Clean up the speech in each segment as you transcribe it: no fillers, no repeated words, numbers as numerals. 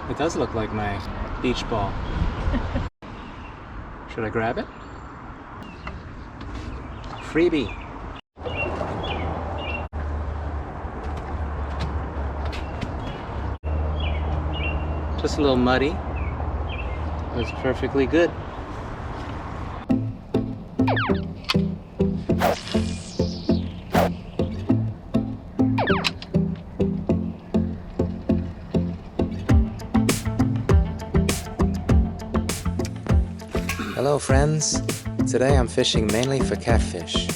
It does look like my beach ball. Should I grab it? Freebie. Just a little muddy. It's perfectly good. Hello friends! Today I'm fishing mainly for catfish.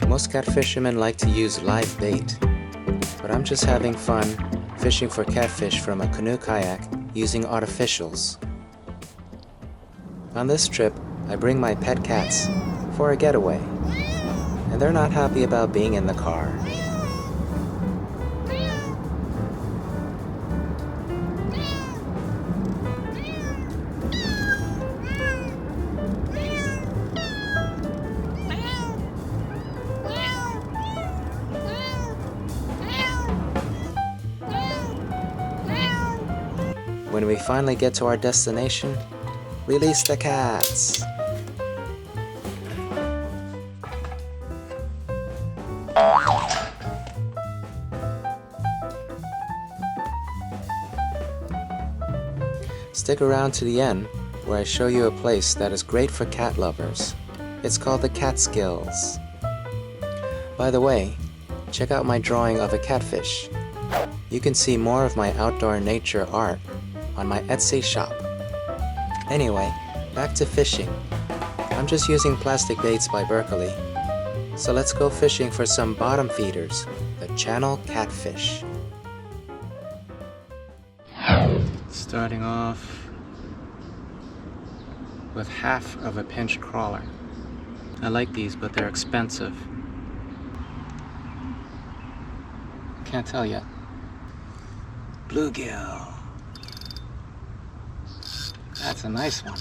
Most catfishermen like to use live bait, but I'm just having fun fishing for catfish from a canoe kayak using artificials. On this trip, I bring my pet cats for a getaway, and they're not happy about being in the car. When we finally get to our destination, release the cats! Stick around to the end, where I show you a place that is great for cat lovers. It's called the Catskills. By the way, check out my drawing of a catfish. You can see more of my outdoor nature art on my Etsy shop. Anyway, back to fishing. I'm just using plastic baits by Berkley. So let's go fishing for some bottom feeders, the channel catfish. Starting off with half of a pinch crawler. I like these, but they're expensive. Can't tell yet. Bluegill. That's a nice one.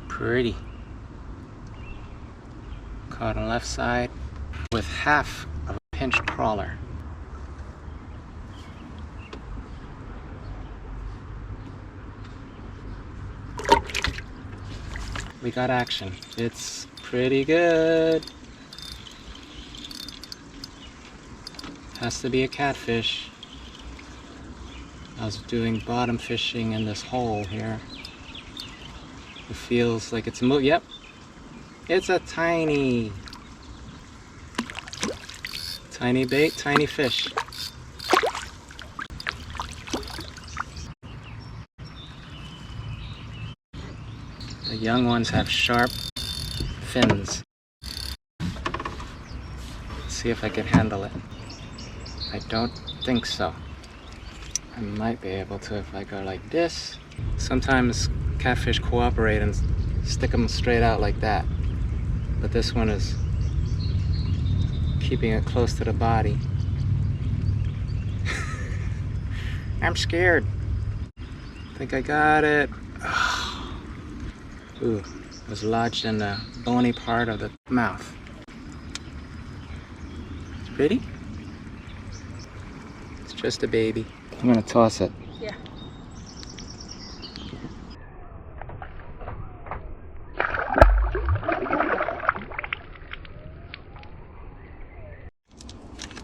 Pretty. Caught on left side with half of a pinch crawler. We got action. It's pretty good. Has to be a catfish. I was doing bottom fishing in this hole here. It feels like it's yep. It's a tiny bait, tiny fish. The young ones have sharp fins. Let's see if I can handle it. I don't think so. I might be able to if I go like this. Sometimes catfish cooperate and stick them straight out like that. But this one is keeping it close to the body. I'm scared. I think I got it. Ooh, it was lodged in the bony part of the mouth. It's pretty. It's just a baby. I'm gonna toss it. Yeah.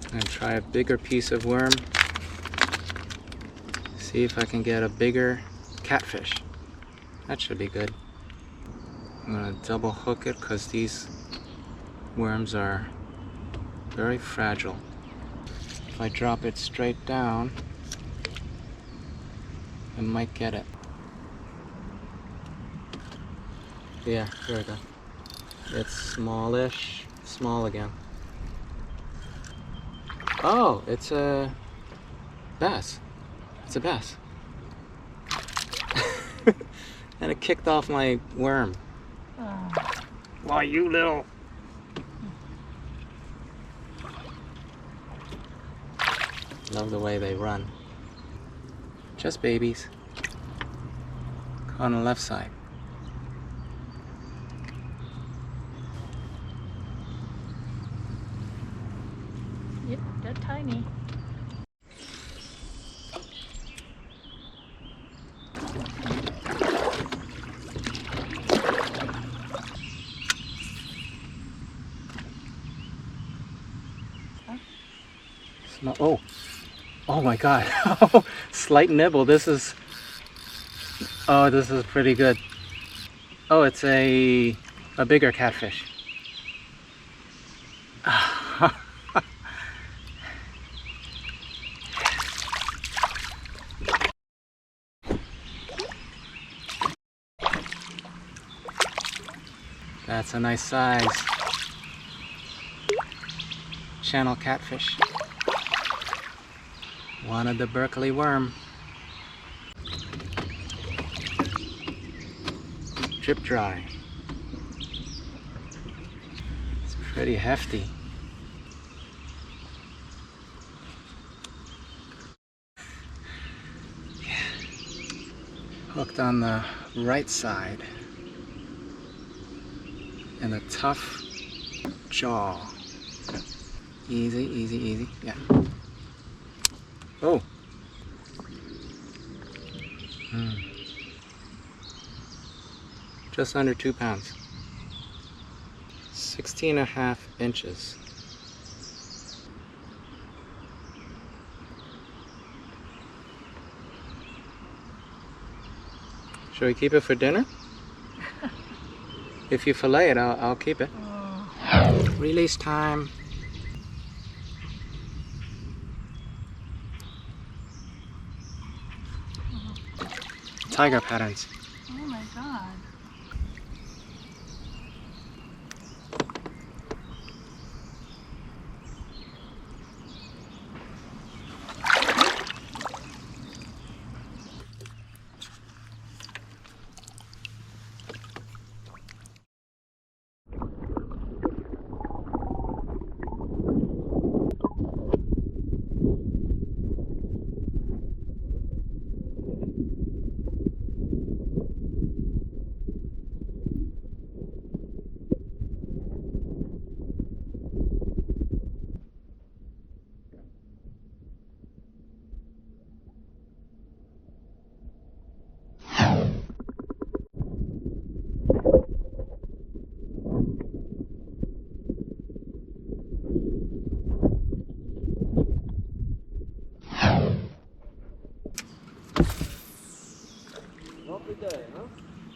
I'm gonna try a bigger piece of worm. See if I can get a bigger catfish. That should be good. I'm gonna double hook it because these worms are very fragile. If I drop it straight down, I might get it. Yeah, there we go. It's smallish. Small again. Oh, it's a bass. It's a bass. And it kicked off my worm. Oh. Why, you little... Love the way they run. Just babies. On the left side. Yep, they're tiny. Oh, oh my God. Slight nibble. This is pretty good. Oh, it's a bigger catfish. That's a nice size. Channel catfish. Wanted the Berkley worm. Drip dry. It's pretty hefty. Yeah. Hooked on the right side. And a tough jaw. Easy, easy, easy. Yeah. Oh. Just under 2 pounds. 16.5 inches. Should we keep it for dinner? If you fillet it, I'll keep it. Release time. Tiger patterns. Oh my God.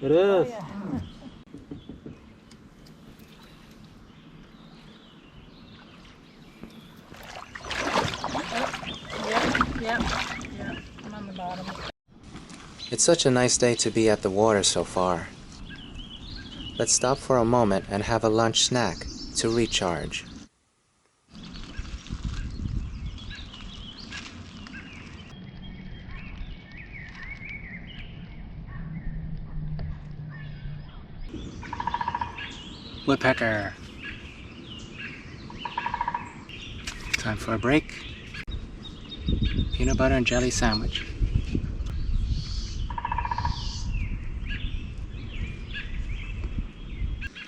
It is. Yeah. Yep. I'm on the bottom. It's such a nice day to be at the water so far. Let's stop for a moment and have a lunch snack to recharge. Woodpecker. Time for a break. Peanut butter and jelly sandwich.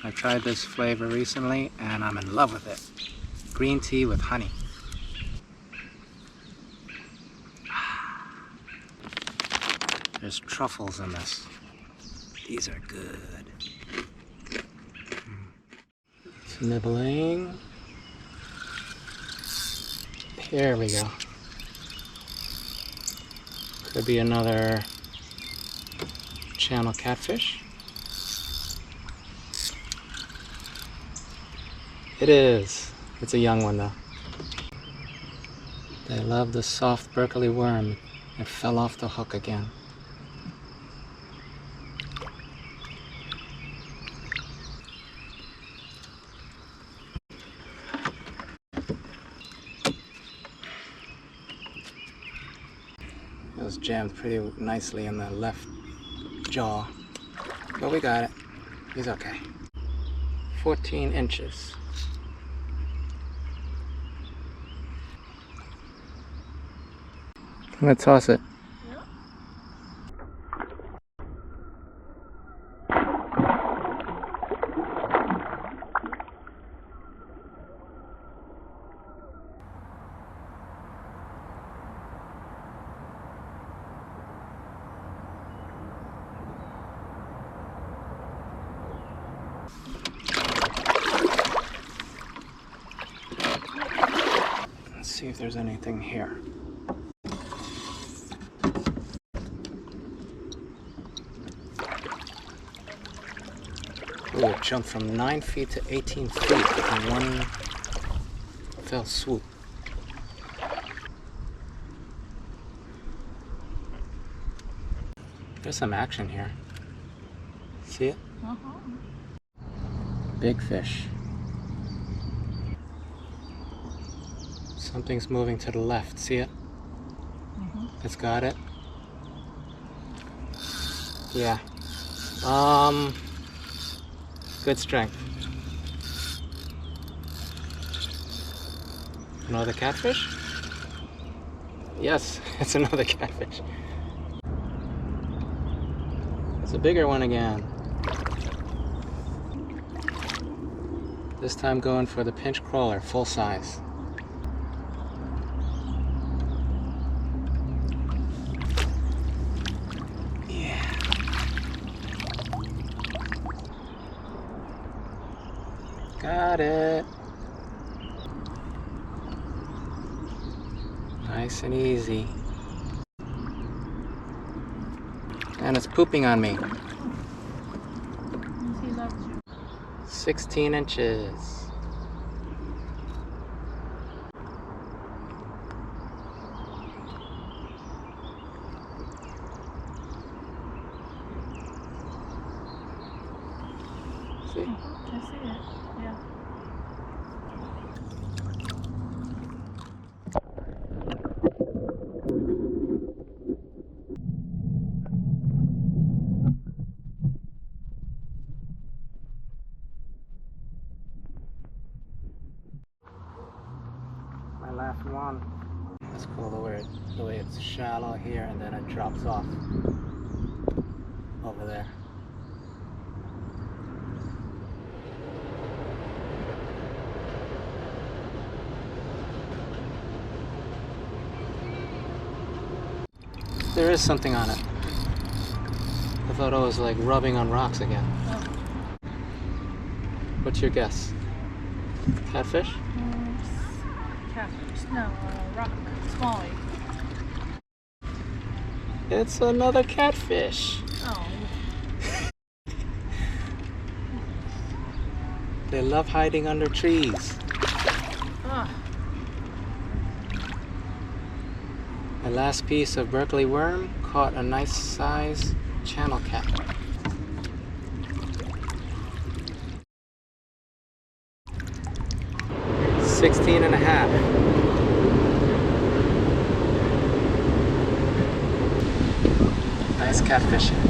I tried this flavor recently and I'm in love with it. Green tea with honey. There's truffles in this. These are good. Nibbling. Here we go. Could be another channel catfish. It is. It's a young one though. They love the soft Berkley worm. It fell off the hook again. It was jammed pretty nicely in the left jaw, but we got it. He's okay. 14 inches. I'm gonna toss it. see if there's anything here. Ooh, it jumped from 9 feet to 18 feet in one fell swoop. There's some action here. See it? Big fish. Something's moving to the left. See it? It's got it. Yeah. Good strength. Another catfish? Yes, it's another catfish. It's a bigger one again. This time going for the pinch crawler, full size. Got it. Nice and easy. And it's pooping on me. 16 inches. See? I see it. Yeah. My last one. That's cool the way it's shallow here and then it drops off over there. There is something on it. I thought I was like rubbing on rocks again. Oh. What's your guess? Catfish? Catfish. No, rock. Smallie. It's another catfish. Oh. They love hiding under trees. Ah. My last piece of Berkley worm caught a nice size channel cat. $16.5. Nice catfishing.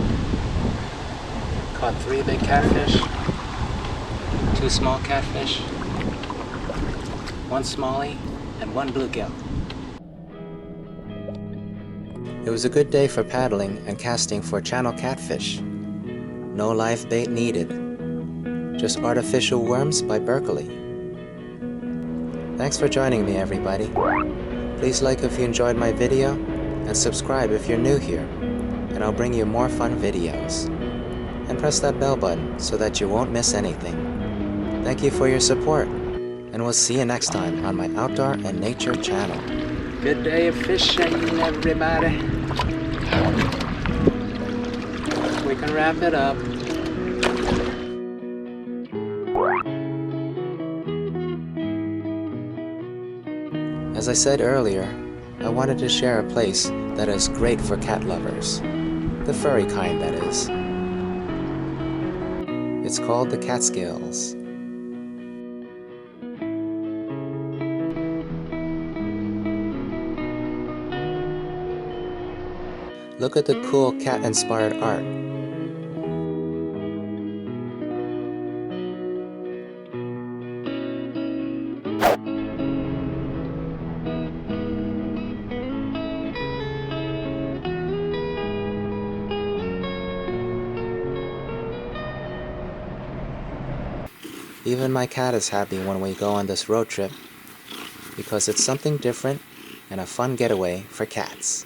Caught 3 big catfish, 2 small catfish, 1 smallie, and 1 bluegill. It was a good day for paddling and casting for channel catfish. No live bait needed. Just artificial worms by Berkley. Thanks for joining me, everybody. Please like if you enjoyed my video, and subscribe if you're new here, and I'll bring you more fun videos. And press that bell button so that you won't miss anything. Thank you for your support, and we'll see you next time on my Outdoor and Nature channel. Good day of fishing, everybody. We can wrap it up. As I said earlier, I wanted to share a place that is great for cat lovers. The furry kind, that is. It's called the Catskills. Look at the cool cat-inspired art. Even my cat is happy when we go on this road trip, because it's something different and a fun getaway for cats.